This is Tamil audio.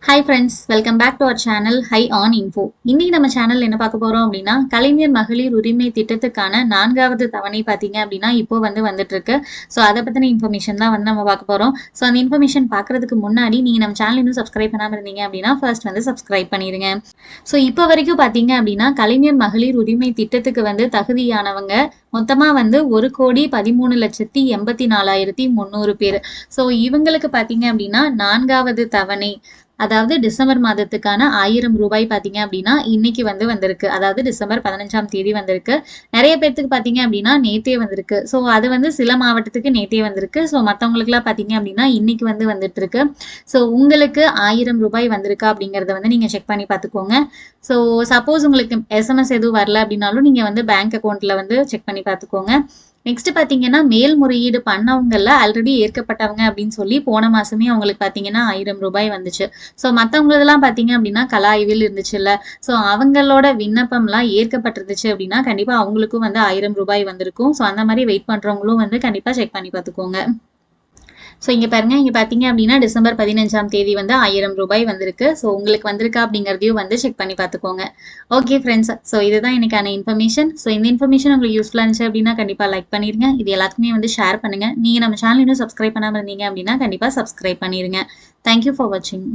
Hi friends, welcome back to our channel high on info. இன்னைக்கு நம்ம சேனல் என்ன பார்க்க போறோம் அப்படின்னா, கலைஞர் மகளிர் உரிமை திட்டத்துக்கான 4வது தவணை பார்த்தீங்க அப்படின்னா இப்போ வந்துட்டு இருக்கு. ஸோ அதை பற்றின இன்ஃபர்மேஷன் தான் நம்ம பார்க்க போறோம். ஸோ அந்த இன்ஃபர்மேஷன் பார்க்கறதுக்கு முன்னாடி நீங்க நம்ம சேனல் இன்னும் சப்ஸ்கிரைப் பண்ணாமல் இருந்தீங்க அப்படின்னா ஃபர்ஸ்ட் சப்ஸ்கிரைப் பண்ணிடுங்க. ஸோ இப்போ வரைக்கும் பார்த்தீங்க அப்படின்னா கலைஞர் மகளிர் உரிமை திட்டத்துக்கு தகுதியானவங்க மொத்தமா 1,13,84,300 பேர். ஸோ இவங்களுக்கு பார்த்தீங்க அப்படின்னா 4வது தவணை, அதாவது டிசம்பர் மாதத்துக்கான 1000 ரூபாய் பார்த்தீங்க அப்படின்னா இன்னைக்கு வந்திருக்கு. அதாவது டிசம்பர் 15ஆம் தேதி வந்திருக்கு. நிறைய பேர்த்துக்கு பார்த்தீங்க அப்படின்னா நேத்தே வந்திருக்கு. ஸோ அது சில மாவட்டத்துக்கு நேத்தே வந்திருக்கு. ஸோ மற்றவங்களுக்குலாம் பார்த்தீங்க அப்படின்னா இன்னைக்கு வந்துட்டு இருக்கு. ஸோ உங்களுக்கு 1000 ரூபாய் வந்திருக்கா அப்படிங்கிறத நீங்க செக் பண்ணி பார்த்துக்கோங்க. ஸோ சப்போஸ் உங்களுக்கு எஸ்எம்எஸ் எதுவும் வரல அப்படின்னாலும் நீங்க பேங்க் அக்கௌண்ட்ல செக் பண்ணி பார்த்துக்கோங்க. நெக்ஸ்ட் பாத்தீங்கன்னா மேல்முறையீடு பண்ணவங்கல ஆல்ரெடி ஏற்கப்பட்டவங்க அப்படின்னு சொல்லி போன மாசமே அவங்களுக்கு பாத்தீங்கன்னா 1000 ரூபாய் வந்துச்சு. ஸோ மற்றவங்களதெல்லாம் பாத்தீங்க அப்படின்னா கலாய்வில் இருந்துச்சுல்ல, ஸோ அவங்களோட விண்ணப்பம்லாம் ஏற்கப்பட்டிருந்துச்சு அப்படின்னா கண்டிப்பா அவங்களுக்கும் 1000 ரூபாய் வந்திருக்கும். ஸோ அந்த மாதிரி வெயிட் பண்றவங்களும் கண்டிப்பா செக் பண்ணி பார்த்துக்கோங்க. ஸோ இங்கே பாருங்க, இங்கே பார்த்தீங்க அப்படின்னா டிசம்பர் 15ஆம் தேதி 1000 ரூபாய் வந்திருக்கு. ஸோ உங்களுக்கு வந்திருக்கா அப்படிங்கிறதையும் செக் பண்ணி பார்த்துக்கோங்க. ஓகே ஃப்ரெண்ட்ஸ், ஸோ இதுதான் எனக்கான இன்ஃபர்மேஷன். ஸோ இந்த இன்ஃபர்மேஷன் உங்களுக்கு யூஸ்ஃபுல்லாக இருந்துச்சு அப்படின்னா கண்டிப்பாக லைக் பண்ணிருங்க. இது எல்லாத்துக்குமே ஷேர் பண்ணுங்க. நீங்கள் நம்ம சேனல் இன்னும் சப்ஸ்கிரைப் பண்ணாமல் இருந்தீங்க அப்படின்னா கண்டிப்பாக சப்ஸ்கிரைப் பண்ணிருங்க. தேங்க்யூ ஃபார் வாட்சிங்.